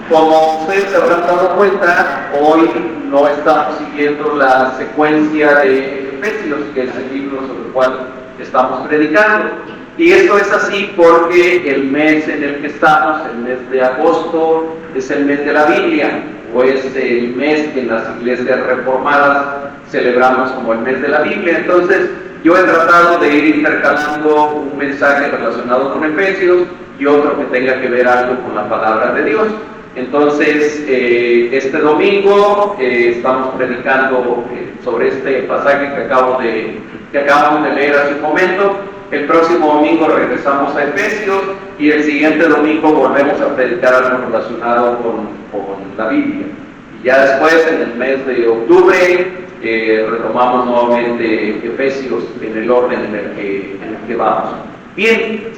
Como ustedes se habrán dado cuenta, hoy no estamos siguiendo la secuencia de Efesios, que es el libro sobre el cual estamos predicando. Y esto es así porque el mes en el que estamos, el mes de agosto, es el mes de la Biblia, o es el mes que en las iglesias reformadas celebramos como el mes de la Biblia. Entonces, yo he tratado de ir intercalando un mensaje relacionado con Efesios y otro que tenga que ver algo con la palabra de Dios. Entonces, este domingo estamos predicando sobre este pasaje que acabamos de leer hace un momento. El próximo domingo regresamos a Efesios y el siguiente domingo volvemos a predicar algo relacionado con la Biblia. Y ya después, en el mes de octubre, retomamos nuevamente Efesios en el orden en el que vamos. Bien,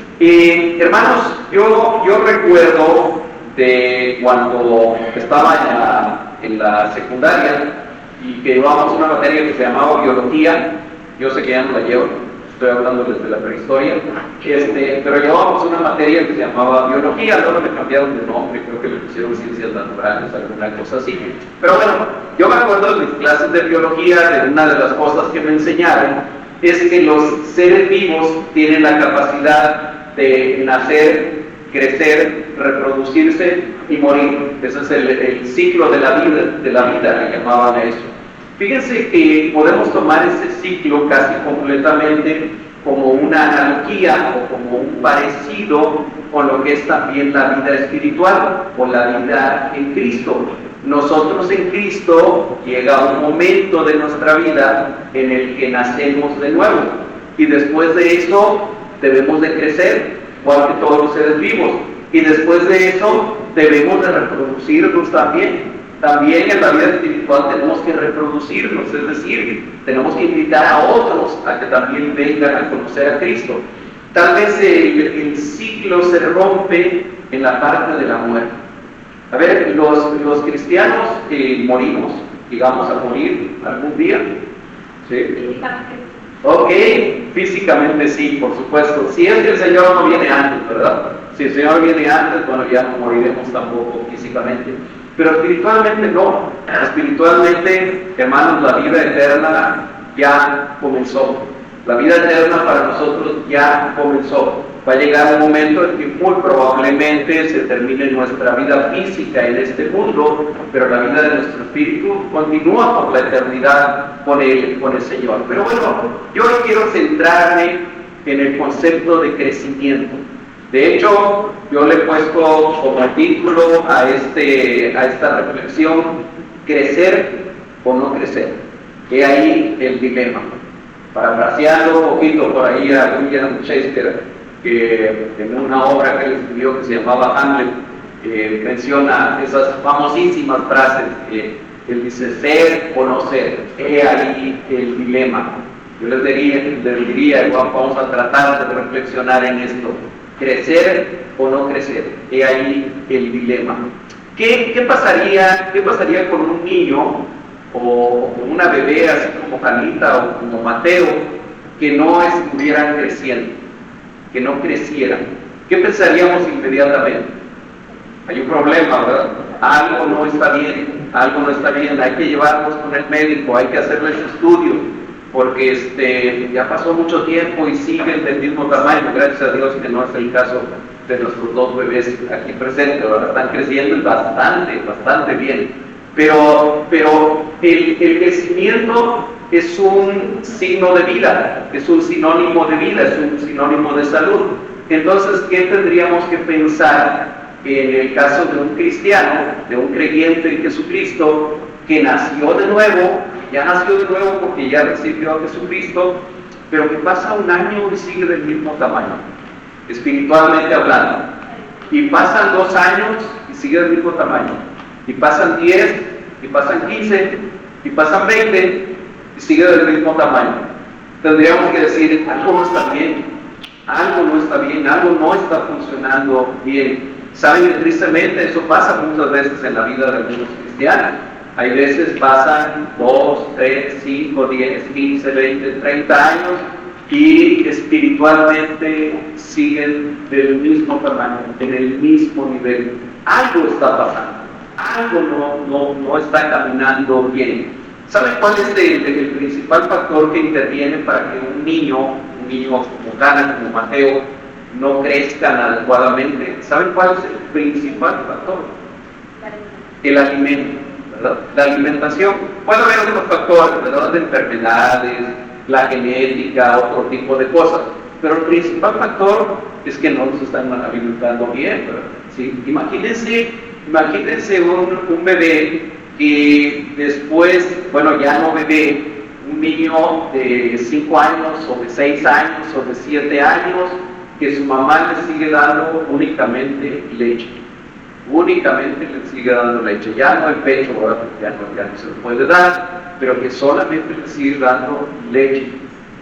hermanos, yo recuerdo de cuando estaba en la secundaria y que llevábamos una materia que se llamaba biología. Yo sé que ya no la llevo, estoy hablando desde la prehistoria, pero llevábamos una materia que se llamaba biología, luego le cambiaron de nombre, creo que le pusieron ciencias naturales, alguna cosa así. Pero bueno, yo me acuerdo de mis clases de biología, de una de las cosas que me enseñaron, es que los seres vivos tienen la capacidad de nacer, crecer, reproducirse y morir. Ese es el ciclo de la vida, le llamaban a eso. Fíjense que podemos tomar ese ciclo casi completamente como una analogía o como un parecido con lo que es también la vida espiritual o la vida en Cristo. Nosotros en Cristo llega un momento de nuestra vida en el que nacemos de nuevo y después de eso debemos de crecer, igual que todos los seres vivos, y después de eso debemos de reproducirnos también. También en la vida espiritual tenemos que reproducirnos, es decir, tenemos que invitar a otros a que también vengan a conocer a Cristo. Tal vez el ciclo se rompe en la parte de la muerte. A ver, los cristianos morimos, llegamos a morir algún día. ¿Sí? Ok, físicamente sí, por supuesto. Si es que el Señor no viene antes, ¿verdad? Si el Señor viene antes, bueno, ya no moriremos tampoco físicamente. Pero espiritualmente no. Espiritualmente, hermanos, la vida eterna ya comenzó. La vida eterna para nosotros ya comenzó. Va a llegar un momento en que muy probablemente se termine nuestra vida física en este mundo, pero la vida de nuestro espíritu continúa por la eternidad con el Señor. Pero bueno, yo hoy quiero centrarme en el concepto de crecimiento. De hecho, yo le he puesto como título a esta reflexión, crecer o no crecer. He ahí el dilema. Parafraseando un poquito por ahí a William Shakespeare, que en una obra que él escribió que se llamaba Hamlet, menciona esas famosísimas frases, él dice, ser o no ser. He ahí el dilema. Yo les diría, vamos a tratar de reflexionar en esto. Crecer o no crecer, he ahí el dilema. ¿Qué pasaría con un niño o con una bebé así como Janita o como Mateo que no estuvieran creciendo, que no crecieran? ¿Qué pensaríamos inmediatamente? Hay un problema, ¿verdad? Algo no está bien, hay que llevarlos con el médico, hay que hacerles estudios, porque ya pasó mucho tiempo y siguen del mismo tamaño, gracias a Dios que no es el caso de nuestros dos bebés aquí presentes, ahora están creciendo bastante bien, pero el crecimiento es un signo de vida, es un sinónimo de vida, es un sinónimo de salud. Entonces, ¿qué tendríamos que pensar en el caso de un cristiano, de un creyente en Jesucristo, que nació de nuevo, ya nació de nuevo porque ya recibió a Jesucristo, pero que pasa un año y sigue del mismo tamaño, espiritualmente hablando, y pasan 2 años y sigue del mismo tamaño, y pasan 10, y pasan 15, y pasan 20, y sigue del mismo tamaño? Tendríamos que decir, algo no está bien, algo no está funcionando bien. Saben que tristemente eso pasa muchas veces en la vida de algunos cristianos. Hay veces pasan 2, 3, 5, 10, 15, 20, 30 años y espiritualmente siguen del mismo tamaño, en el mismo nivel. algo está pasando, algo no está caminando bien. ¿Saben cuál es el principal factor que interviene para que un niño como Cana, como Mateo, no crezcan adecuadamente? ¿Saben cuál es el principal factor? El alimento, ¿verdad? La alimentación. Puede haber otros factores, ¿verdad? De enfermedades, la genética, otro tipo de cosas, pero el principal factor es que no nos están alimentando bien, ¿verdad? ¿Sí? Imagínense un bebé que después, bueno, ya no bebé, un niño de 5 años o de 6 años o de 7 años, que su mamá le sigue dando únicamente leche. Únicamente le sigue dando leche. Ya no el pecho, ¿verdad? Ya no se le puede dar, pero que solamente le sigue dando leche.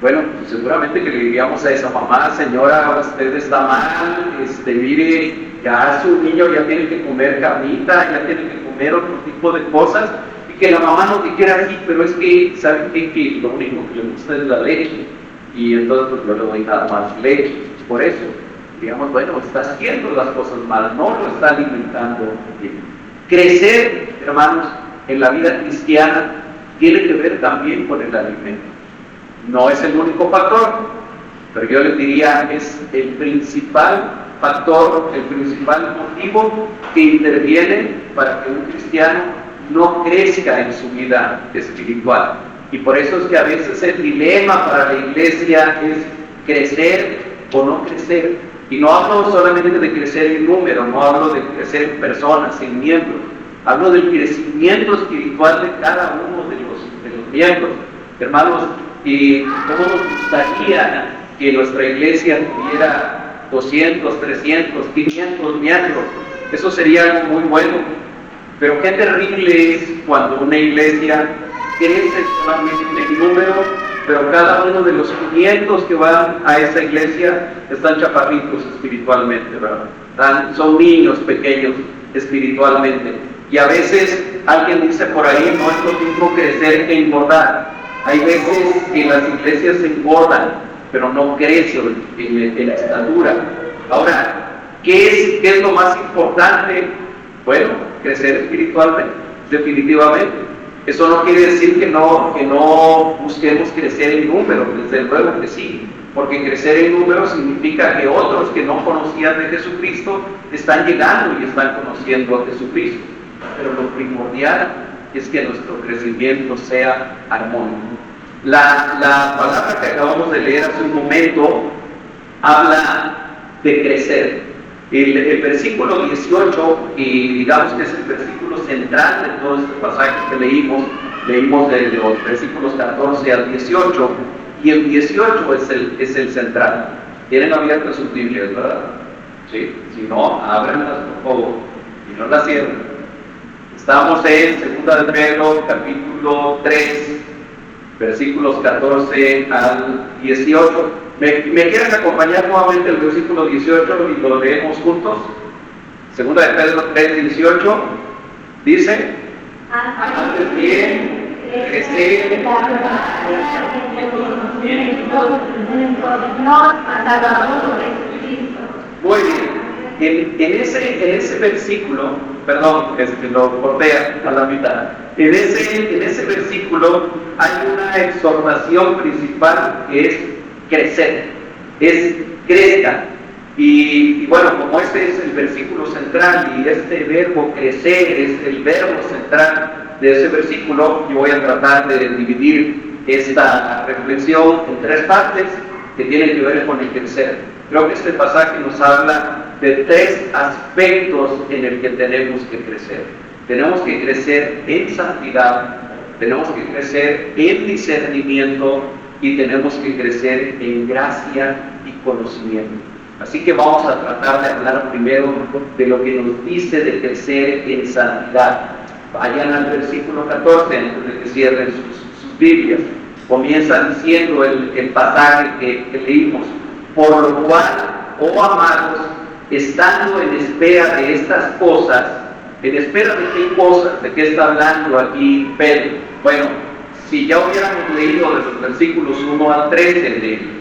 Bueno, pues seguramente que le diríamos a esa mamá: señora, usted está mal, mire, ya su niño ya tiene que comer carnita, ya tiene que comer otro tipo de cosas, y que la mamá nos dijera así, pero es que, ¿saben qué? Que lo único que le gusta es la leche, y entonces pues no le doy nada más leche. Por eso, digamos, bueno, está haciendo las cosas mal, no lo está alimentando bien. Crecer, hermanos, en la vida cristiana tiene que ver también con el alimento. No es el único factor, pero yo les diría es el principal factor, el principal motivo que interviene para que un cristiano no crezca en su vida espiritual. Y por eso es que a veces el dilema para la iglesia es crecer o no crecer. Y no hablo solamente de crecer en número, no hablo de crecer en personas, en miembros. Hablo del crecimiento espiritual de cada uno de los miembros. Hermanos, y cómo nos gustaría que nuestra iglesia tuviera 200, 300, 500 miembros. Eso sería algo muy bueno. Pero qué terrible es cuando una iglesia crece solamente en número, pero cada uno de los 500 que van a esa iglesia están chaparritos espiritualmente, ¿verdad? Son niños pequeños espiritualmente. Y a veces alguien dice por ahí: no es lo mismo crecer que engordar. Hay veces que las iglesias se engordan, pero no crecen en la estatura. Ahora, ¿qué es lo más importante? Bueno, crecer espiritualmente, definitivamente. Eso no quiere decir que no busquemos crecer en número, desde luego que sí, porque crecer en número significa que otros que no conocían de Jesucristo están llegando y están conociendo a Jesucristo. Pero lo primordial es que nuestro crecimiento sea armónico. La palabra que acabamos de leer hace un momento habla de crecer. El versículo 18, y digamos que es el versículo central de todo este pasaje que leímos de los versículos 14 al 18, y el 18 es el central. Tienen abiertas sus Biblias, ¿verdad? ¿Sí? Si no, ábranlas por favor, y no las cierren. Estamos en 2 de Pedro, capítulo 3, versículos 14 al 18. ¿Me quieren acompañar nuevamente el versículo 18 y lo leemos juntos? 2 de Pedro 3, 18, dice: antes bien, crecer muy bien. En ese versículo, perdón, lo corté a la mitad. En ese versículo hay una exhortación principal que es crecer, es crezcan. Y bueno, como este es el versículo central y este verbo crecer es el verbo central de ese versículo, yo voy a tratar de dividir esta reflexión en 3 partes que tienen que ver con el crecer. Creo que este pasaje nos habla de 3 aspectos en el que tenemos que crecer. Tenemos que crecer en santidad, tenemos que crecer en discernimiento y tenemos que crecer en gracia y conocimiento. Así que vamos a tratar de hablar primero de lo que nos dice de crecer en santidad. Vayan al versículo 14 antes de que cierren sus Biblias. Comienza diciendo el pasaje que leímos: por lo cual, oh amados, estando en espera de estas cosas. ¿En espera de qué cosas? ¿De qué está hablando aquí Pedro? Bueno, si ya hubiéramos leído de los versículos 1 al 13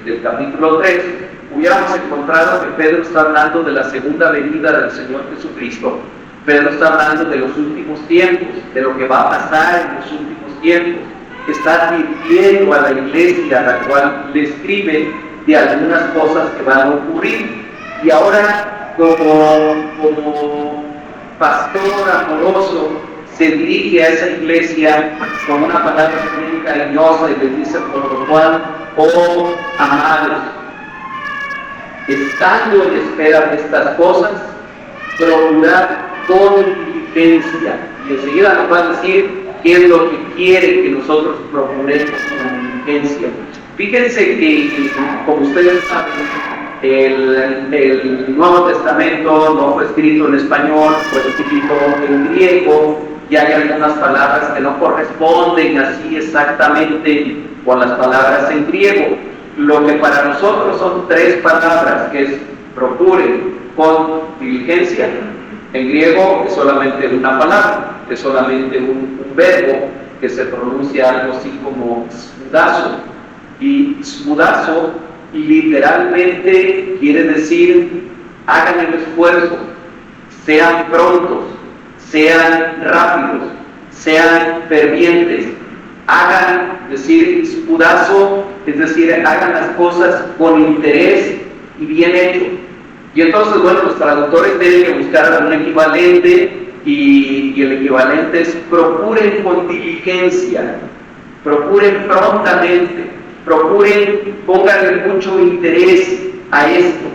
del capítulo 3, hubiéramos encontrado que Pedro está hablando de la segunda venida del Señor Jesucristo. Pedro está hablando de los últimos tiempos, de lo que va a pasar en los últimos tiempos. Está advirtiendo a la iglesia a la cual le escribe de algunas cosas que van a ocurrir. Y ahora, como pastor amoroso, se dirige a esa iglesia con una palabra muy cariñosa y les dice: por lo cual, oh amados, estando en espera de estas cosas, procurad con diligencia. Y enseguida nos va a decir qué es lo que quiere que nosotros procuremos con diligencia. Fíjense que, como ustedes saben, el Nuevo Testamento no fue escrito en español, fue escrito en griego, y hay algunas palabras que no corresponden así exactamente con las palabras en griego. Lo que para nosotros son tres palabras, que es procure con diligencia, en griego es solamente una palabra, es solamente un verbo que se pronuncia algo así como smudazo. Y smudazo literalmente quiere decir: hagan el esfuerzo, sean prontos, sean rápidos, sean fervientes, hagan, decir spudazo, es decir, hagan las cosas con interés y bien hecho. Y entonces, bueno, los traductores tienen que buscar algún equivalente, y el equivalente es: procuren con diligencia, procuren prontamente, procuren, pónganle mucho interés a esto.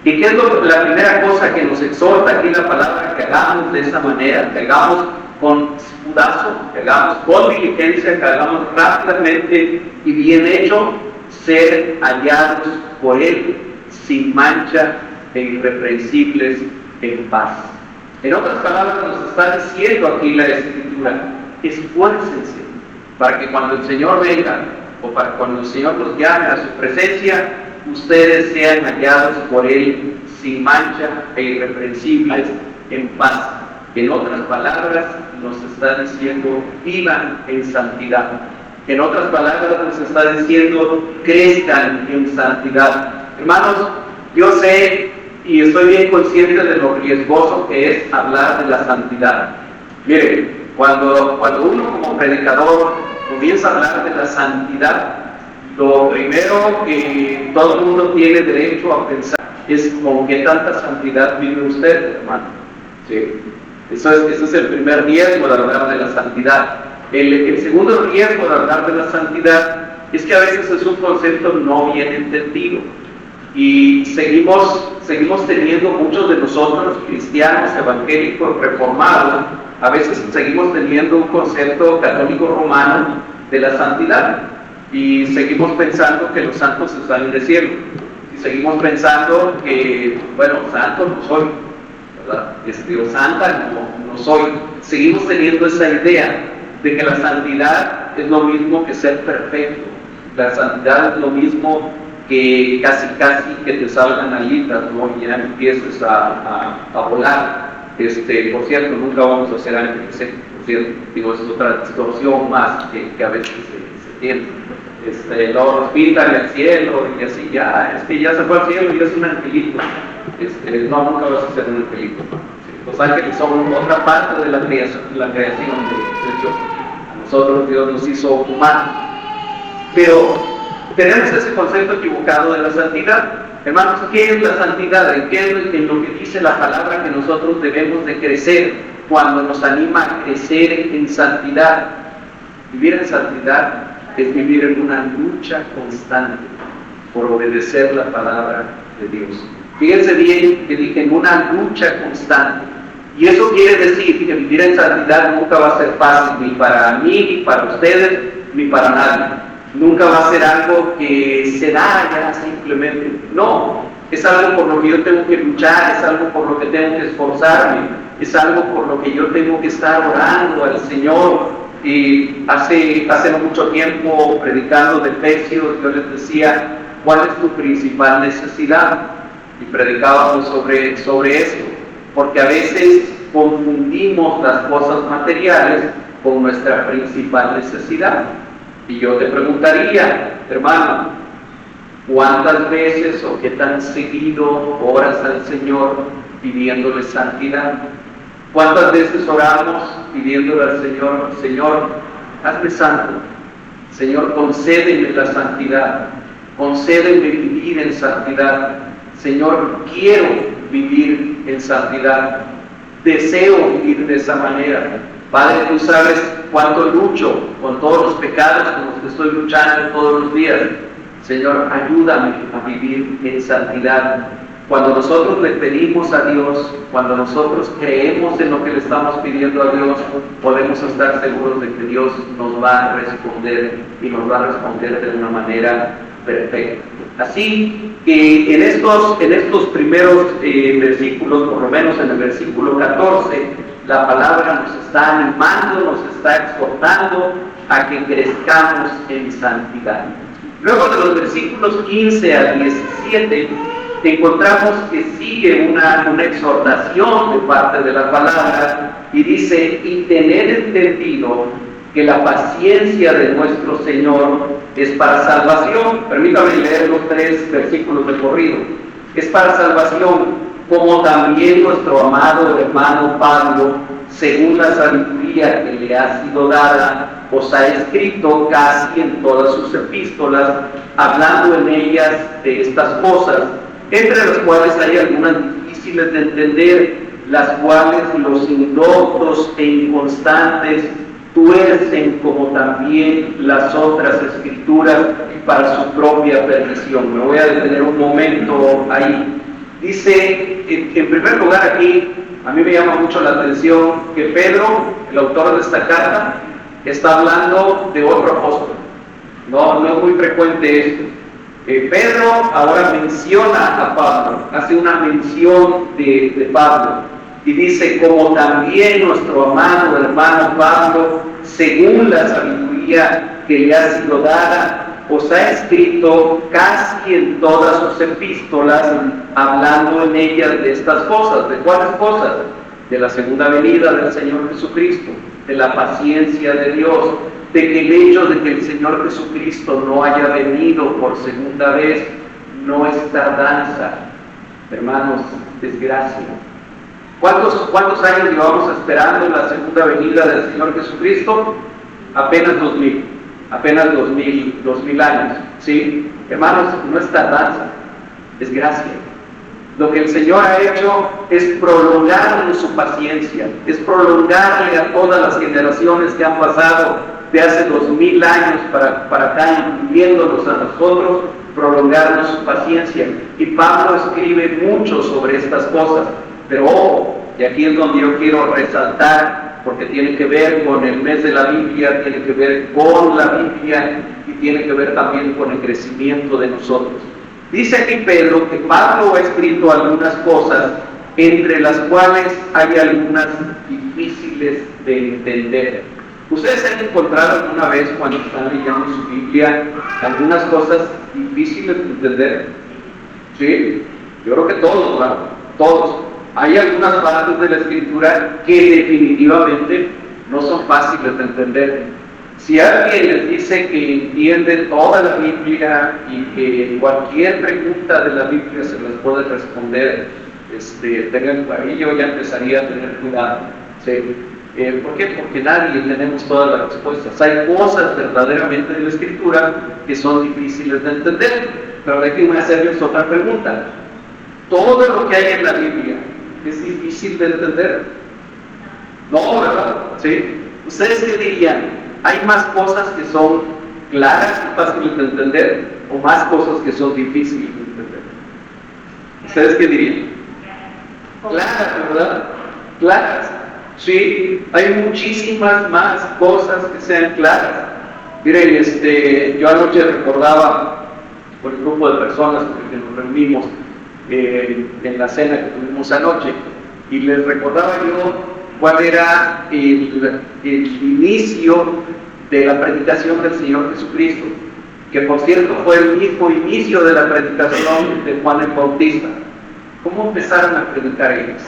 ¿Y qué es la primera cosa que nos exhorta aquí la palabra? Que hagamos de esa manera, que hagamos con spudazo, que hagamos con diligencia, que hagamos rápidamente y bien hecho, ser hallados por Él sin mancha e irreprensibles en paz. En otras palabras, nos está diciendo aquí la Escritura: esfuércense para que cuando el Señor venga, o para cuando el Señor los llame a su presencia, ustedes sean hallados por Él sin mancha e irreprensibles en paz. En otras palabras, nos está diciendo: vivan en santidad. En otras palabras, nos está diciendo: crezcan en santidad. Hermanos, yo sé y estoy bien consciente de lo riesgoso que es hablar de la santidad. Miren, cuando uno como predicador comienza a hablar de la santidad, lo primero que todo el mundo tiene derecho a pensar es: ¿con qué tanta santidad vive usted, hermano? ¿Sí? Eso es el primer riesgo de hablar de la santidad. El segundo riesgo de hablar de la santidad es que a veces es un concepto no bien entendido, y seguimos teniendo, muchos de nosotros, cristianos, evangélicos, reformados, a veces seguimos teniendo un concepto católico romano de la santidad, y seguimos pensando que los santos están en el cielo, y seguimos pensando que, bueno, santo no soy, ¿verdad? O santa no soy. Seguimos teniendo esa idea de que la santidad es lo mismo que ser perfecto. La santidad es lo mismo que casi que te salgan alitas, ¿no? Y ya empieces a volar. Por cierto, nunca vamos a hacer ángeles, por cierto, digo, es otra distorsión más que a veces se tiene. Luego nos pintan el cielo y así, ya, es que ya se fue al cielo y es un angelito. No, nunca vas a ser un angelito. Los ángeles son otra parte de la creación de Dios. A nosotros Dios nos hizo humanos. Pero tenemos ese concepto equivocado de la santidad. Hermanos, ¿qué es la santidad? En lo que dice la palabra que nosotros debemos de crecer cuando nos anima a crecer en santidad. Vivir en santidad es vivir en una lucha constante por obedecer la palabra de Dios. Fíjense bien que dije en una lucha constante. Y eso quiere decir que vivir en santidad nunca va a ser fácil, ni para mí, ni para ustedes, ni para nadie. Nunca va a ser algo que se da ya simplemente. No, es algo por lo que yo tengo que luchar, es algo por lo que tengo que esforzarme, es algo por lo que yo tengo que estar orando al Señor. Y hace no mucho tiempo, predicando de Efesios, yo les decía: ¿cuál es tu principal necesidad? Y predicábamos sobre eso, porque a veces confundimos las cosas materiales con nuestra principal necesidad. Y yo te preguntaría, hermano, ¿cuántas veces o qué tan seguido oras al Señor pidiéndole santidad? ¿Cuántas veces oramos pidiéndole al Señor, Señor, hazme santo? Señor, concédeme la santidad, concédeme vivir en santidad. Señor, quiero vivir en santidad, deseo vivir de esa manera. Padre, tú sabes cuánto lucho con todos los pecados con los que estoy luchando todos los días. Señor, ayúdame a vivir en santidad. Cuando nosotros le pedimos a Dios, cuando nosotros creemos en lo que le estamos pidiendo a Dios, podemos estar seguros de que Dios nos va a responder y nos va a responder de una manera perfecta. Así que en estos primeros versículos, por lo menos en el versículo 14, la palabra nos está animando, nos está exhortando a que crezcamos en santidad. Luego de los versículos 15 al 17, encontramos que sigue una exhortación de parte de la palabra y dice: y tener entendido que la paciencia de nuestro Señor es para salvación. Permítame leer los 3 versículos de corrido. Es para salvación, como también nuestro amado hermano Pablo, según la sabiduría que le ha sido dada, os ha escrito casi en todas sus epístolas, hablando en ellas de estas cosas, entre las cuales hay algunas difíciles de entender, las cuales los indoctos e inconstantes tuercen, como también las otras escrituras, para su propia perdición. Me voy a detener un momento ahí. Dice, en primer lugar aquí, a mí me llama mucho la atención que Pedro, el autor de esta carta, está hablando de otro apóstol. No es muy frecuente esto. Pedro ahora menciona a Pablo, hace una mención de Pablo, y dice: como también nuestro amado hermano Pablo, según la sabiduría que le ha sido dada, os ha escrito casi en todas sus epístolas, hablando en ellas de estas cosas. ¿De cuáles cosas? De la segunda venida del Señor Jesucristo, de la paciencia de Dios, de que el hecho de que el Señor Jesucristo no haya venido por segunda vez no es tardanza, hermanos, desgracia. ¿Cuántos años llevamos esperando la segunda venida del Señor Jesucristo? Apenas 2000 años, ¿sí? Hermanos, no es tardanza, es gracia. Lo que el Señor ha hecho es prolongarle su paciencia, es prolongarle a todas las generaciones que han pasado de hace 2000 años para acá, incluyéndonos a nosotros, prolongarnos su paciencia. Y Pablo escribe mucho sobre estas cosas, pero ojo, y aquí es donde yo quiero resaltar, porque tiene que ver con el mes de la Biblia, tiene que ver con la Biblia y tiene que ver también con el crecimiento de nosotros. Dice aquí Pedro que Pablo ha escrito algunas cosas, entre las cuales hay algunas difíciles de entender. ¿Ustedes han encontrado alguna vez, cuando están leyendo su Biblia, algunas cosas difíciles de entender? Sí, yo creo que todos, ¿verdad? Todos. Hay algunas partes de la Escritura que definitivamente no son fáciles de entender. Si alguien les dice que entiende toda la Biblia y que cualquier pregunta de la Biblia se les puede responder, ahí yo ya empezaría a tener cuidado. ¿Sí? ¿Por qué? Porque nadie tenemos todas las respuestas. Hay cosas verdaderamente de la Escritura que son difíciles de entender. Pero déjenme hacerles otra pregunta. ¿Todo lo que hay en la Biblia es difícil de entender? No, ¿verdad? ¿Sí? ¿Ustedes qué dirían? ¿Hay más cosas que son claras y fáciles de entender o más cosas que son difíciles de entender? ¿Ustedes qué dirían? Claras, ¿verdad? Claras. Sí, hay muchísimas más cosas que sean claras. Miren, yo anoche recordaba con el grupo de personas con el que nos reunimos en la cena que tuvimos anoche, y les recordaba yo cuál era el inicio de la predicación del Señor Jesucristo, que por cierto fue el mismo inicio de la predicación de Juan el Bautista. ¿Cómo empezaron a predicar ellos?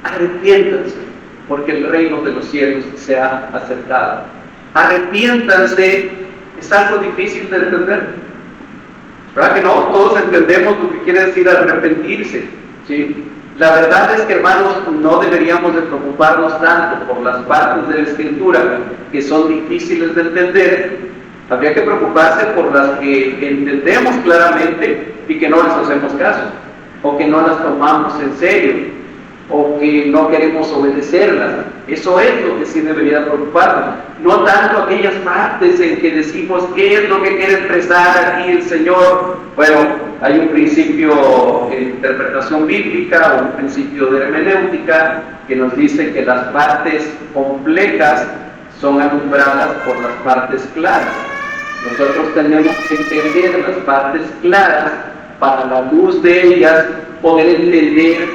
Arrepiéntanse, porque el reino de los cielos se ha acercado. Arrepiéntanse es algo difícil de entender, ¿verdad que no? Todos entendemos lo que quiere decir arrepentirse, ¿sí? La verdad es que, hermanos, no deberíamos de preocuparnos tanto por las partes de la Escritura que son difíciles de entender. Habría que preocuparse por las que entendemos claramente y que no les hacemos caso, o que no las tomamos en serio, o que no queremos obedecerlas. Eso es lo que sí debería preocuparnos. No tanto aquellas partes en que decimos qué es lo que quiere expresar aquí el Señor. Bueno, hay un principio de interpretación bíblica o un principio de hermenéutica que nos dice que las partes complejas son alumbradas por las partes claras. Nosotros tenemos que entender las partes claras para la luz de ellas poder entender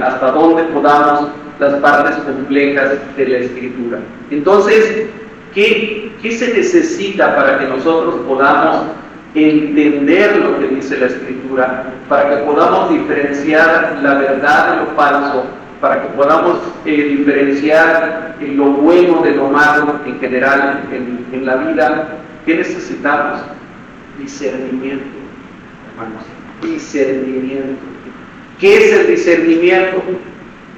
hasta dónde podamos las partes complejas de la Escritura. Entonces, ¿qué se necesita para que nosotros podamos entender lo que dice la Escritura, para que podamos diferenciar la verdad de lo falso, para que podamos diferenciar lo bueno de lo malo en general en la vida? ¿Qué necesitamos? Discernimiento, hermanos, discernimiento. ¿Qué es el discernimiento?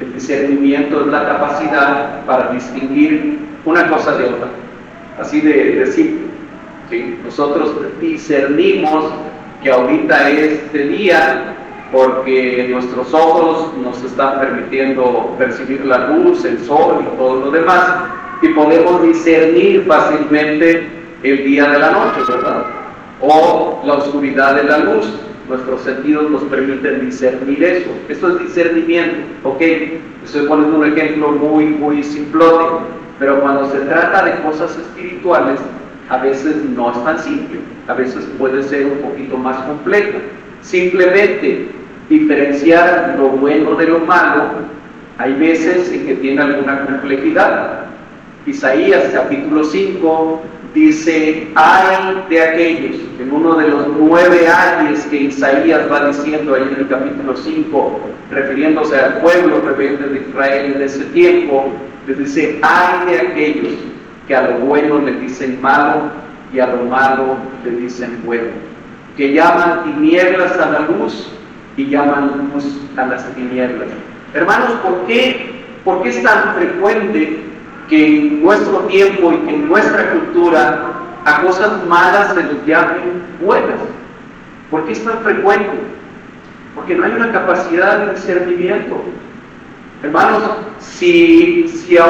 El discernimiento es la capacidad para distinguir una cosa de otra, así de simple. ¿Sí? Nosotros discernimos que ahorita es de día porque nuestros ojos nos están permitiendo percibir la luz, el sol y todo lo demás, y podemos discernir fácilmente el día de la noche, ¿verdad? O la oscuridad de la luz. Nuestros sentidos nos permiten discernir eso. Eso es discernimiento, ¿ok? Estoy poniendo un ejemplo muy simplote, pero cuando se trata de cosas espirituales, a veces no es tan simple, a veces puede ser un poquito más complejo. Simplemente diferenciar lo bueno de lo malo, hay veces en que tiene alguna complejidad. Isaías capítulo 5 dice: ay de aquellos, en uno de los 9 ayes que Isaías va diciendo ahí en el capítulo 5, refiriéndose al pueblo rebelde de Israel en ese tiempo, les dice: ay de aquellos que a lo bueno le dicen malo y a lo malo le dicen bueno, que llaman tinieblas a la luz y llaman luz a las tinieblas. Hermanos, ¿por qué es tan frecuente que en nuestro tiempo y en nuestra cultura a cosas malas se les llamen buenas? ¿Por qué es tan frecuente? Porque no hay una capacidad de discernimiento. Hermanos, si a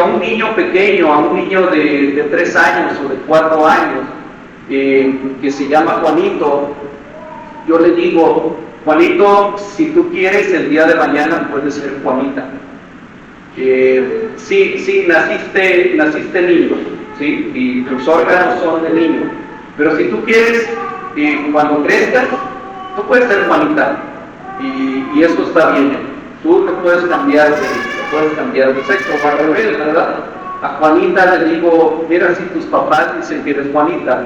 un niño pequeño, a un niño de 3 años o de 4 años, que se llama Juanito, yo le digo: Juanito, si tú quieres, el día de mañana puedes ser Juanita. Sí, naciste niño, ¿sí? Y tus órganos son de niño. Pero si tú quieres, cuando crezcas, tú puedes ser Juanita. Y eso está bien. Tú te puedes cambiar de sexo o al revés, ¿verdad? A Juanita le digo: mira, si tus papás dicen que eres Juanita,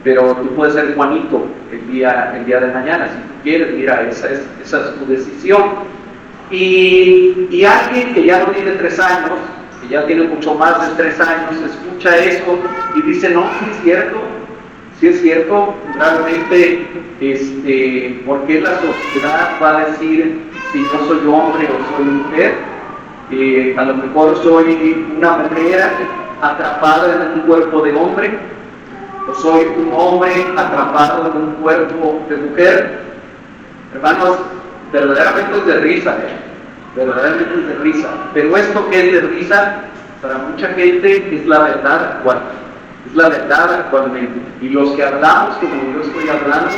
pero tú puedes ser Juanito el día de mañana, si tú quieres. Mira, esa es tu decisión. Y alguien que ya no tiene 3 años, que ya tiene mucho más de 3 años, escucha eso y dice: no, sí es cierto, realmente, ¿por qué la sociedad va a decir si yo soy hombre o soy mujer? A lo mejor soy una mujer atrapada en un cuerpo de hombre, o soy un hombre atrapado en un cuerpo de mujer. Hermanos, verdaderamente es de risa, verdaderamente es de risa. Pero esto que es de risa, para mucha gente es la verdad actual. Es la verdad actualmente. Y los que hablamos, como yo estoy hablando,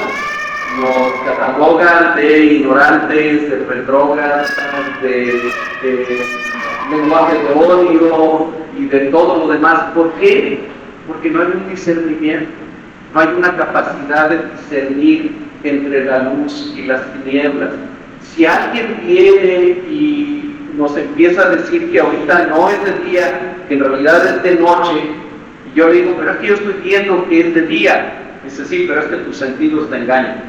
nos catalogan de ignorantes, de retrógradas, de lenguaje de odio y de todo lo demás. ¿Por qué? Porque no hay un discernimiento, no hay una capacidad de discernir entre la luz y las tinieblas. Si alguien viene y nos empieza a decir que ahorita no es de día, que en realidad es de noche, y yo le digo: pero es que yo estoy viendo que es de día. Dice: sí, pero es que tus sentidos te engañan.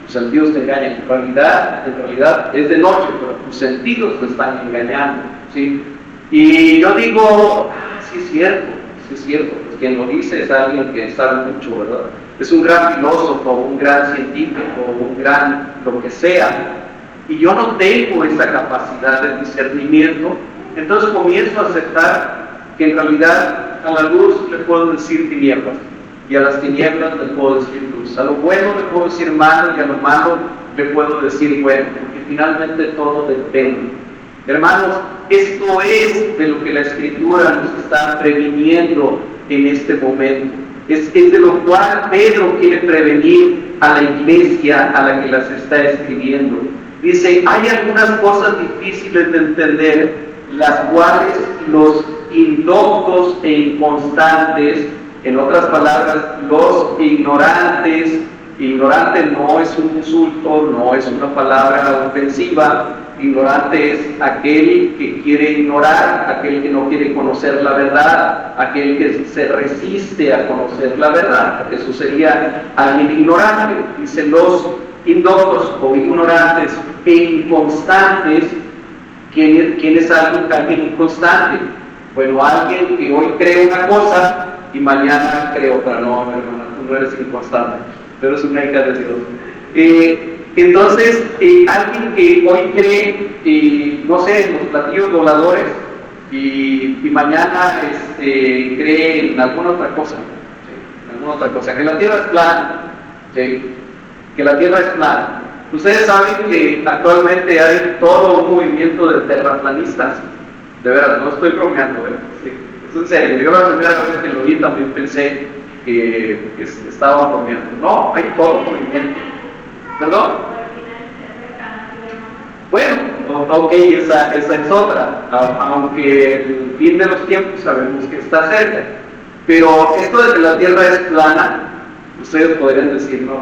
Tus sentidos te engañan. En realidad es de noche, pero tus sentidos te están engañando, ¿sí? Y yo digo: sí es cierto. Pues quien lo dice es alguien que sabe mucho, ¿verdad? Es un gran filósofo, un gran científico, un gran lo que sea. y yo no tengo esa capacidad de discernimiento, entonces comienzo a aceptar que en realidad a la luz le puedo decir tinieblas, y a las tinieblas le puedo decir luz. A lo bueno le puedo decir malo, y a lo malo le puedo decir bueno, porque finalmente todo depende. Hermanos, esto es de lo que la Escritura nos está previniendo en este momento. Es de lo cual Pedro quiere prevenir a la iglesia a la que las está escribiendo. Dice, hay algunas cosas difíciles de entender, las cuales los indoctos e inconstantes, en otras palabras, los ignorantes, ignorante no es un insulto, no es una palabra ofensiva, ignorante es aquel que quiere ignorar, aquel que no quiere conocer la verdad, aquel que se resiste a conocer la verdad. Eso sería alguien ignorante. Dice los indoctos o ignorantes e inconstantes. ¿Quién es alguien inconstante? Bueno, alguien que hoy cree una cosa y mañana cree otra. No, hermana, tú no eres inconstante, pero es una hija de Dios. Entonces, alguien que hoy cree, no sé, en los platillos voladores y mañana cree en alguna otra cosa, ¿sí? En alguna otra cosa, que la Tierra es plana, ¿sí? Que la Tierra es plana. Ustedes saben que actualmente hay todo un movimiento de terraplanistas, de verdad, no estoy bromeando, ¿sí? Es en serio. Yo la primera vez que lo vi también pensé que estaba bromeando. No, hay todo movimiento. ¿Perdón? Bueno, ok, esa es otra, aunque el fin de los tiempos sabemos que está cerca. Pero esto de que la Tierra es plana, ustedes podrían decir, no,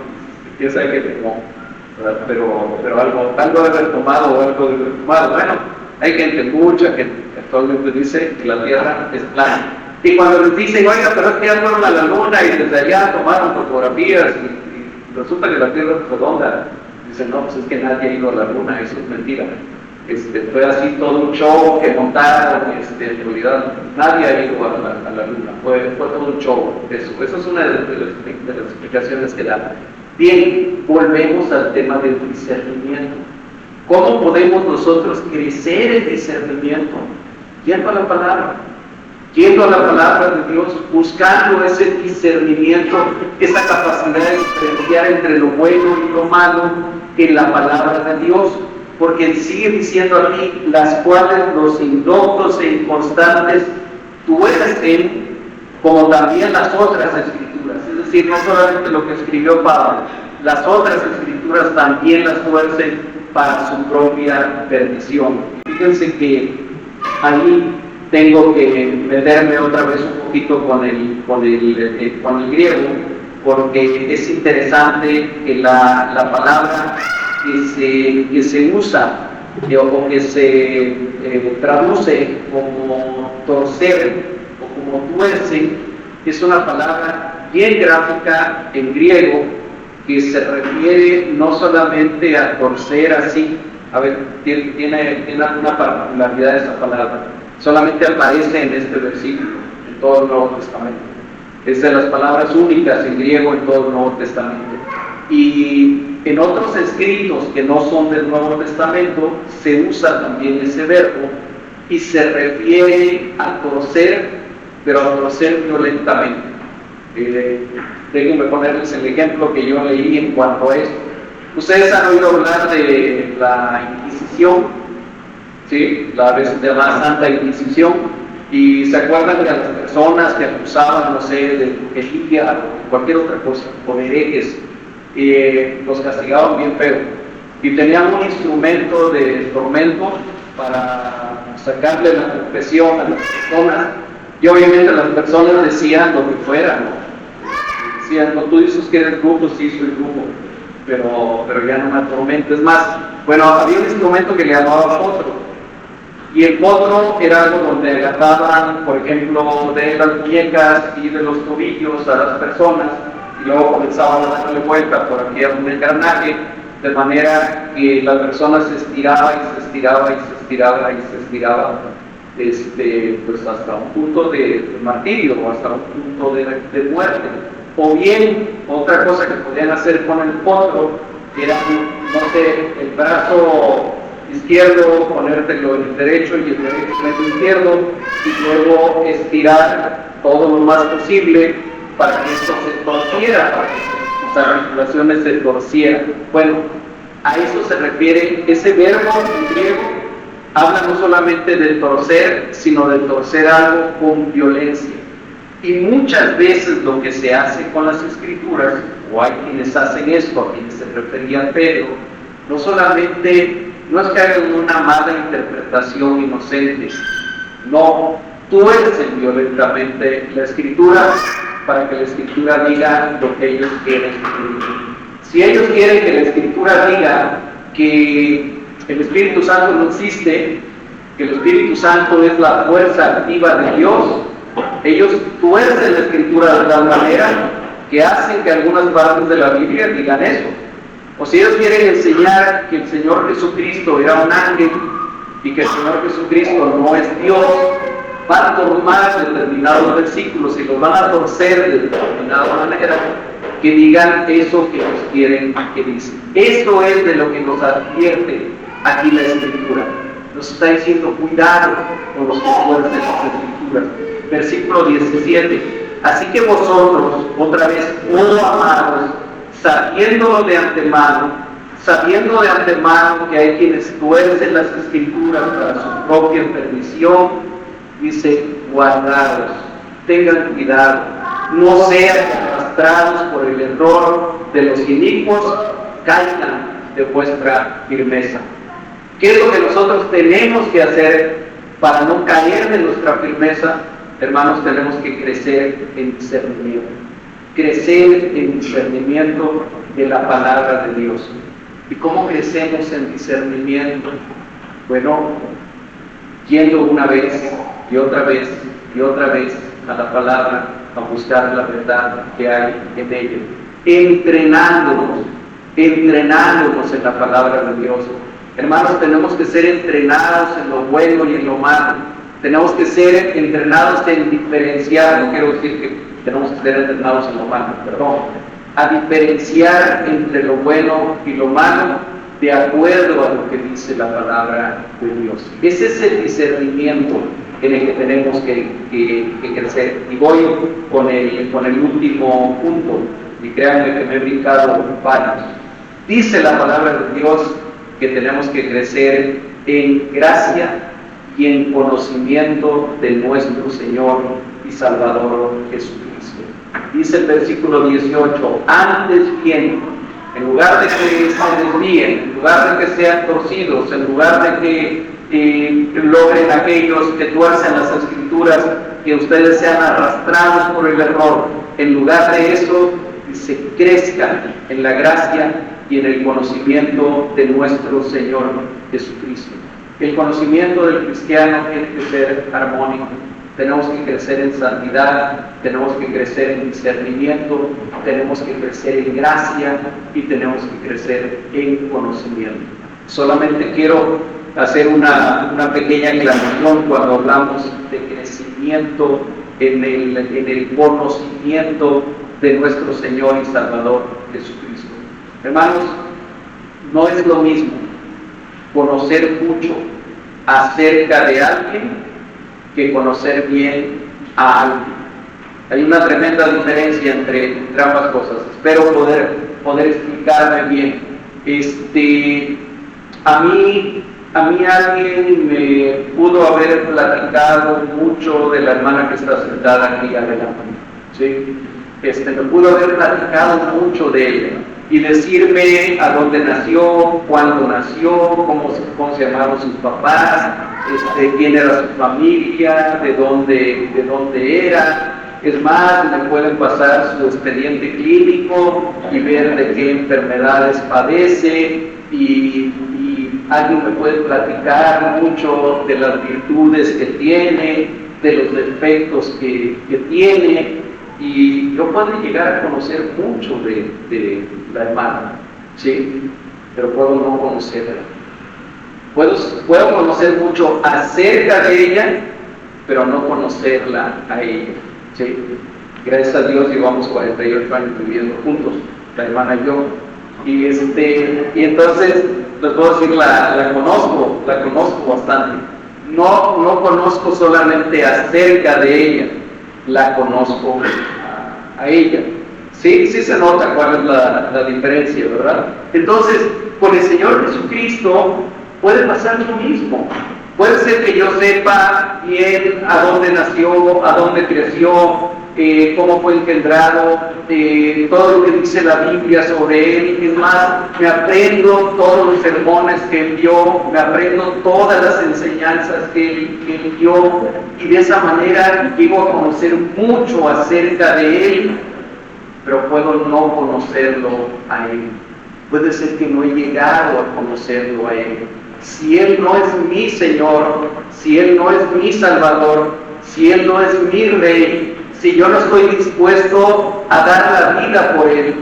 quién sabe que no, pero algo de haber tomado o algo de haber tomado. Bueno, hay gente, mucha gente, que actualmente dice que la Tierra es plana. Y cuando les dicen, oiga, pero es que ya fueron a la Luna y desde allá tomaron fotografías y resulta que la Tierra es redonda, dicen, no, pues es que nadie ha ido a la Luna, eso es mentira. Fue así todo un show que montaron, en realidad nadie ha ido a la Luna, fue todo un show. Eso es una de las explicaciones que da. Bien, volvemos al tema del discernimiento. ¿Cómo podemos nosotros crecer en discernimiento? Yendo a la palabra. Yendo a la palabra de Dios, buscando ese discernimiento, esa capacidad de diferenciar entre lo bueno y lo malo en la palabra de Dios, porque sigue diciendo aquí, las cuales los indoctos e inconstantes tuercen, como también las otras escrituras. Es decir, no solamente lo que escribió Pablo, las otras escrituras también las tuercen para su propia perdición. Fíjense que ahí tengo que meterme otra vez un poquito con el griego, porque es interesante que la palabra que se usa o que se traduce como torcer o como tuerce, es una palabra bien gráfica en griego que se refiere no solamente a torcer así. A ver, tiene alguna particularidad esa palabra. Solamente aparece en este versículo, en todo el Nuevo Testamento. Es de las palabras únicas en griego en todo el Nuevo Testamento. Y en otros escritos que no son del Nuevo Testamento, se usa también ese verbo y se refiere a torcer, pero a torcer violentamente. Déjenme ponerles el ejemplo que yo leí en cuanto a esto. Ustedes han oído hablar de la Inquisición, ¿sí? De la Santa Inquisición, y se acuerdan de las personas que acusaban, no sé, de brujería o cualquier otra cosa, o de herejes, los castigaban bien feo, y tenían un instrumento de tormento para sacarle la confesión a las personas, y obviamente las personas decían lo que fuera, ¿no? Decían, no, tú dices que eres brujo, sí, soy brujo, pero ya no me atormentes más. Bueno, había un instrumento que le llamaba potro, y el potro era algo donde agarraban, por ejemplo, de las muñecas y de los tobillos a las personas, y luego comenzaban a darle vuelta por aquí a un engranaje, de manera que la persona se estiraba y se estiraba y se estiraba y se estiraba, pues hasta un punto de martirio o hasta un punto de muerte. O bien, otra cosa que podían hacer con el potro era no sé, el brazo izquierdo, ponértelo en el derecho y el derecho en el izquierdo, y luego estirar todo lo más posible para que esto se torciera, para que sus articulaciones se torcieran. Bueno, a eso se refiere ese verbo en griego. Habla no solamente de torcer, sino de torcer algo con violencia. Y muchas veces lo que se hace con las escrituras, o hay quienes hacen esto, a quienes se refería Pedro, no solamente, no es que hagan una mala interpretación inocente, no, tuercen violentamente la escritura para que la escritura diga lo que ellos quieren que diga. Si ellos quieren que la escritura diga que el Espíritu Santo no existe, que el Espíritu Santo es la fuerza activa de Dios, ellos tuercen la escritura de tal manera que hacen que algunas partes de la Biblia digan eso. O si ellos quieren enseñar que el Señor Jesucristo era un ángel y que el Señor Jesucristo no es Dios, van a tomar determinados versículos y los van a torcer de determinada manera que digan eso que ellos quieren que dicen. Esto es de lo que nos advierte aquí la Escritura. Nos está diciendo cuidado con los que tuercen las Escrituras. Versículo 17. Así que vosotros, otra vez, oh amados, sabiendo de antemano que hay quienes tuercen las Escrituras para su propia perdición, dice, guardaos, tengan cuidado, no sean arrastrados por el error de los inicuos, caigan de vuestra firmeza. ¿Qué es lo que nosotros tenemos que hacer para no caer de nuestra firmeza? Hermanos, tenemos que crecer en discernimiento. Crecer en discernimiento de la palabra de Dios. ¿Y cómo crecemos en discernimiento? Bueno, yendo una vez y otra vez y otra vez a la palabra, a buscar la verdad que hay en ella. Entrenándonos en la palabra de Dios. Hermanos, tenemos que ser entrenados en lo bueno y en lo malo. Tenemos que ser entrenados en diferenciar, no quiero decir que tenemos que ser entrenados en lo malo, perdón, a diferenciar entre lo bueno y lo malo de acuerdo a lo que dice la palabra de Dios. Ese es el discernimiento en el que tenemos que crecer. Y voy con el último punto, y créanme que me he brincado varios. Dice la palabra de Dios que tenemos que crecer en gracia y en conocimiento de nuestro Señor y Salvador Jesucristo. Dice el versículo 18, antes bien, en lugar de que se desvíen, en lugar de que sean torcidos, en lugar de que logren aquellos que tuercen las Escrituras, que ustedes sean arrastrados por el error, en lugar de eso, dice, crezcan en la gracia y en el conocimiento de nuestro Señor Jesucristo. El conocimiento del cristiano tiene que ser armónico. Tenemos que crecer en santidad, tenemos que crecer en discernimiento, tenemos que crecer en gracia y tenemos que crecer en conocimiento. Solamente quiero hacer una pequeña aclaración cuando hablamos de crecimiento en el conocimiento de nuestro Señor y Salvador Jesucristo. Hermanos, no es lo mismo conocer mucho acerca de alguien que conocer bien a alguien. Hay una tremenda diferencia entre ambas cosas. Espero poder explicarme bien. A mí alguien me pudo haber platicado mucho de la hermana que está sentada aquí adelante. ¿Sí? Me pudo haber platicado mucho de ella y decirme a dónde nació, cuándo nació, cómo se llamaron sus papás, quién era su familia, de dónde era. Es más, me pueden pasar su expediente clínico y ver de qué enfermedades padece y alguien me puede platicar mucho de las virtudes que tiene, de los defectos que tiene. Y yo puedo llegar a conocer mucho de la hermana, ¿sí? Pero puedo no conocerla. Puedo conocer mucho acerca de ella, pero no conocerla a ella, ¿sí? Gracias a Dios llevamos 48 años viviendo juntos, la hermana y yo, Y entonces les puedo decir, la conozco bastante. No conozco solamente acerca de ella, la conozco a ella. Sí se nota cuál es la diferencia, ¿verdad? Entonces, con el Señor Jesucristo puede pasar lo mismo. Puede ser que yo sepa bien a dónde nació, a dónde creció, cómo fue engendrado, todo lo que dice la Biblia sobre él. Es más, me aprendo todos los sermones que él dio, me aprendo todas las enseñanzas que él dio, y de esa manera llego a conocer mucho acerca de él, pero puedo no conocerlo a él. Puede ser que no he llegado a conocerlo a él. Si él no es mi Señor, si él no es mi Salvador, si él no es mi Rey, si yo no estoy dispuesto a dar la vida por él,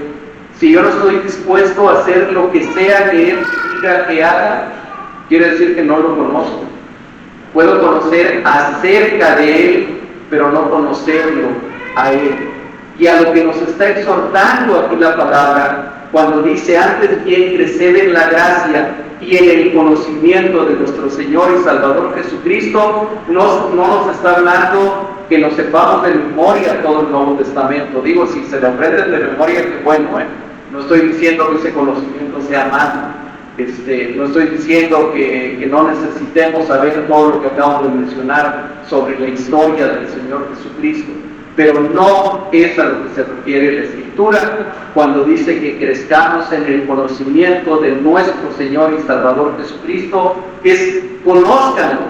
si yo no estoy dispuesto a hacer lo que sea que él diga que haga, quiere decir que no lo conozco. Puedo conocer acerca de él, pero no conocerlo a él. Y a lo que nos está exhortando aquí la palabra, cuando dice: antes bien creced en la gracia y en el conocimiento de nuestro Señor y Salvador Jesucristo, no nos está hablando que nos sepamos de memoria todo el Nuevo Testamento. Digo, si se lo aprenden de memoria, que bueno, no estoy diciendo que ese conocimiento sea malo. No estoy diciendo que no necesitemos saber todo lo que acabamos de mencionar sobre la historia del Señor Jesucristo, pero no es a lo que se refiere la Escritura cuando dice que crezcamos en el conocimiento de nuestro Señor y Salvador Jesucristo. Es: conózcanlo,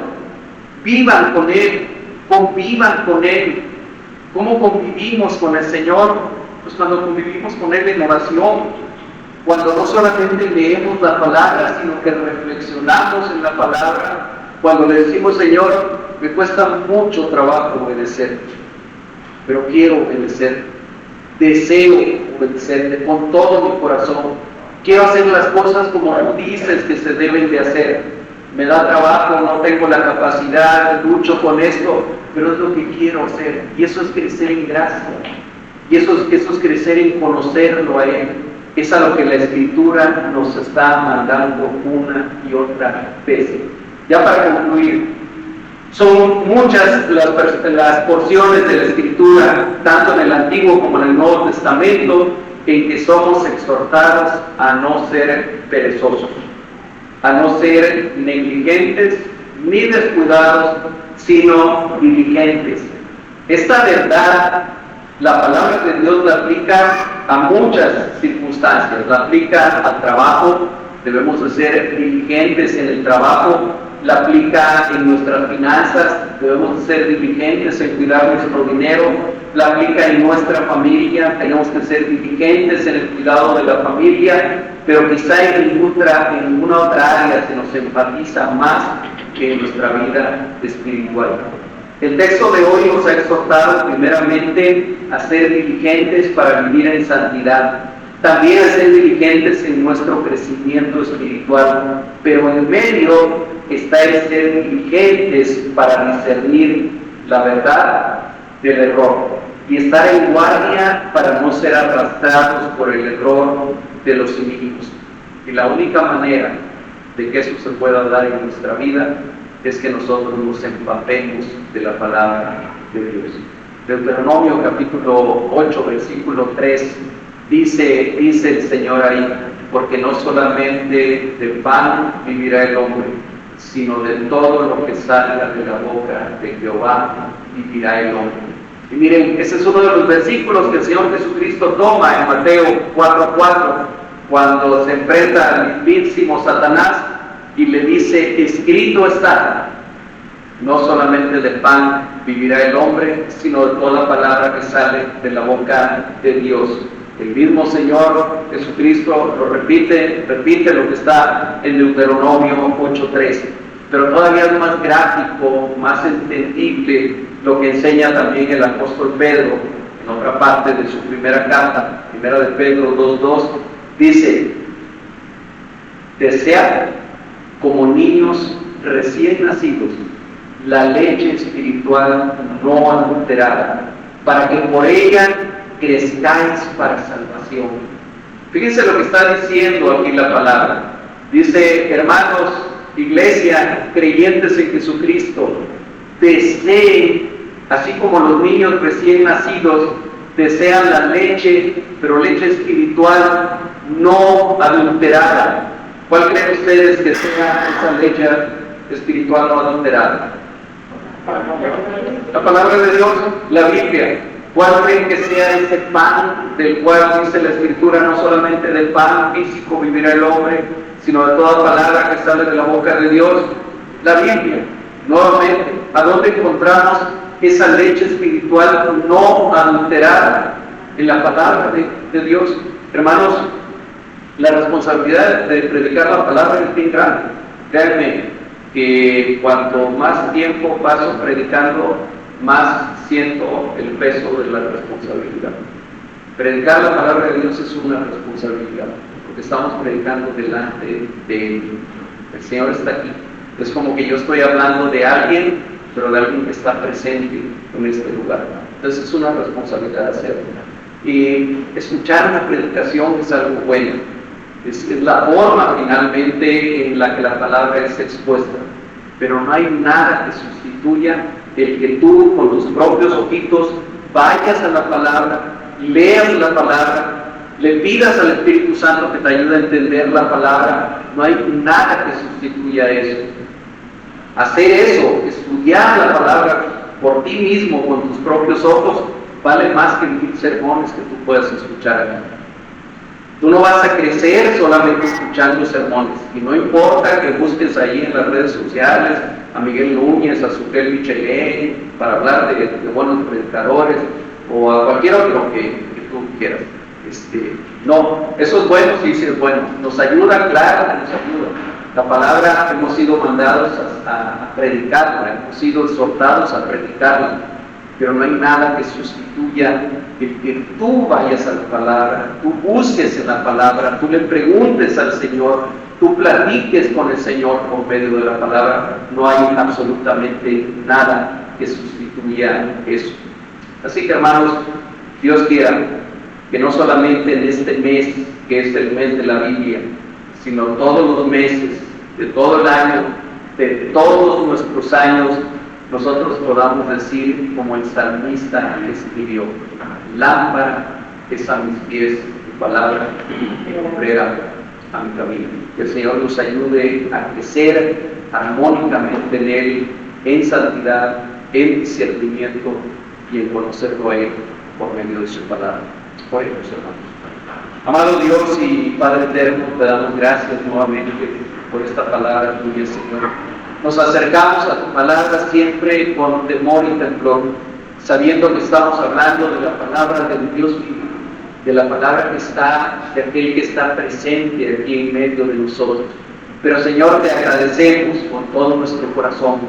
vivan con Él, convivan con Él. ¿Cómo convivimos con el Señor? Pues cuando convivimos con Él en oración, cuando no solamente leemos la palabra, sino que reflexionamos en la palabra, cuando le decimos: Señor, me cuesta mucho trabajo obedecer, pero quiero obedecer, deseo obedecerte con todo mi corazón, quiero hacer las cosas como tú dices que se deben de hacer. Me da trabajo, no tengo la capacidad, lucho con esto, pero es lo que quiero hacer. Y eso es crecer en gracia, y eso es crecer en conocerlo a Él. Es a lo que la Escritura nos está mandando una y otra vez. Ya para concluir, son muchas las porciones de la Escritura, tanto en el Antiguo como en el Nuevo Testamento, en que somos exhortados a no ser perezosos, a no ser negligentes ni descuidados, sino diligentes. Esta verdad, la palabra de Dios la aplica a muchas circunstancias. La aplica al trabajo, debemos de ser diligentes en el trabajo. La aplica en nuestras finanzas, debemos de ser diligentes en cuidar nuestro dinero. La aplica en nuestra familia, tenemos que ser diligentes en el cuidado de la familia, pero quizá en ninguna otra área se nos enfatiza más que en nuestra vida espiritual. El texto de hoy nos ha exhortado primeramente a ser diligentes para vivir en santidad, también a ser diligentes en nuestro crecimiento espiritual, pero en medio está el ser diligentes para discernir la verdad del error y estar en guardia para no ser arrastrados por el error de los enemigos. Y la única manera de que eso se pueda dar en nuestra vida es que nosotros nos empapemos de la palabra de Dios. Deuteronomio capítulo 8, versículo 3, dice el Señor ahí: porque no solamente de pan vivirá el hombre, sino de todo lo que salga de la boca de Jehová vivirá el hombre. Y miren, ese es uno de los versículos que el Señor Jesucristo toma en Mateo 4:4, cuando se enfrenta al mismísimo Satanás y le dice: escrito está, no solamente de pan vivirá el hombre, sino de toda palabra que sale de la boca de Dios. El mismo Señor Jesucristo lo repite lo que está en Deuteronomio 8:13, pero todavía es más gráfico, más entendible lo que enseña también el apóstol Pedro en otra parte de su primera carta, primera de Pedro 2:2, dice: desead como niños recién nacidos la leche espiritual no adulterada, para que por ella crezcáis para salvación, Fíjense lo que está diciendo aquí la palabra. Dice, hermanos, iglesia, creyentes en Jesucristo, deseen, así como los niños recién nacidos desean la leche, pero leche espiritual no adulterada. ¿Cuál creen ustedes que sea esa leche espiritual no adulterada? La palabra de Dios, la Biblia. ¿Cuál creen que sea ese pan del cual dice la Escritura, no solamente del pan físico vivirá el hombre, sino de toda palabra que sale de la boca de Dios? La Biblia. Nuevamente, ¿a dónde encontramos esa leche espiritual no adulterada? En la palabra de Dios. Hermanos, la responsabilidad de predicar la palabra es bien grande. Créanme que cuanto más tiempo paso predicando, más siento el peso de la responsabilidad. Predicar la palabra de Dios es una responsabilidad, porque estamos predicando delante de Él. El Señor está aquí. Es como que yo estoy hablando de alguien, pero de alguien que está presente en este lugar. Entonces es una responsabilidad hacerlo. Y escuchar una predicación es algo bueno. Es la forma finalmente en la que la palabra es expuesta. Pero no hay nada que sustituya el que tú con tus propios ojitos vayas a la palabra, leas la palabra, le pidas al Espíritu Santo que te ayude a entender la palabra. No hay nada que sustituya eso. Hacer eso, estudiar la palabra por ti mismo, con tus propios ojos, vale más que 1000 sermones que tú puedas escuchar acá. Tú no vas a crecer solamente escuchando sermones, y no importa que busques ahí en las redes sociales a Miguel Núñez, a Suquel Michelén, para hablar de buenos predicadores, o a cualquier otro que tú quieras. No, eso es bueno, sí es bueno. Nos ayuda, claro, nos ayuda. La palabra hemos sido mandados a predicarla, hemos sido exhortados a predicarla, pero no hay nada que sustituya el que tú vayas a la palabra, tú busques en la palabra, tú le preguntes al Señor, tú platiques con el Señor por medio de la palabra. No hay absolutamente nada que sustituya eso. Así que, hermanos, Dios quiera que no solamente en este mes, que es el mes de la Biblia, sino todos los meses, de todo el año, de todos nuestros años, nosotros podamos decir como el salmista escribió: lámpara es a mis pies tu palabra y lumbrera a mi camino. Que el Señor nos ayude a crecer armónicamente en Él, en santidad, en discernimiento y en conocerlo a Él por medio de su palabra. Oremos, hermanos. Amado Dios y Padre eterno, te damos gracias nuevamente por esta palabra tuya, Señor. Nos acercamos a tu palabra siempre con temor y temblor, sabiendo que estamos hablando de la palabra del Dios vivo, de la palabra que está, de aquel que está presente aquí en medio de nosotros. Pero, Señor, te agradecemos con todo nuestro corazón,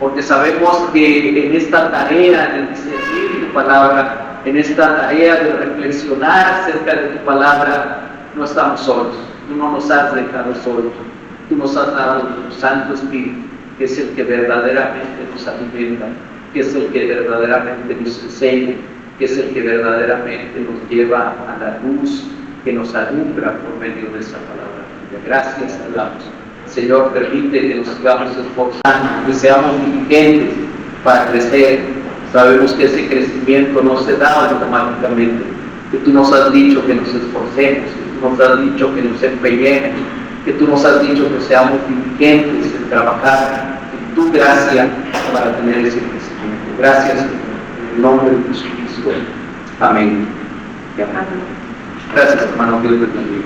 porque sabemos que en esta tarea de discernir tu palabra, en esta tarea de reflexionar acerca de tu palabra, no estamos solos. Tú no nos has dejado solos. Tú nos has dado tu Santo Espíritu, que es el que verdaderamente nos alimenta, que es el que verdaderamente nos enseña, que es el que verdaderamente nos lleva a la luz, que nos alumbra por medio de esa palabra. Gracias te damos. Señor, permite que nos sigamos esforzando, que seamos diligentes para crecer. Sabemos que ese crecimiento no se da automáticamente, que tú nos has dicho que nos esforcemos, que tú nos has dicho que nos empeñemos, que tú nos has dicho que seamos diligentes en trabajar en tu gracia para tener ese crecimiento. Gracias, en el nombre de Jesucristo. Amén. Gracias, hermano. Dios te bendiga.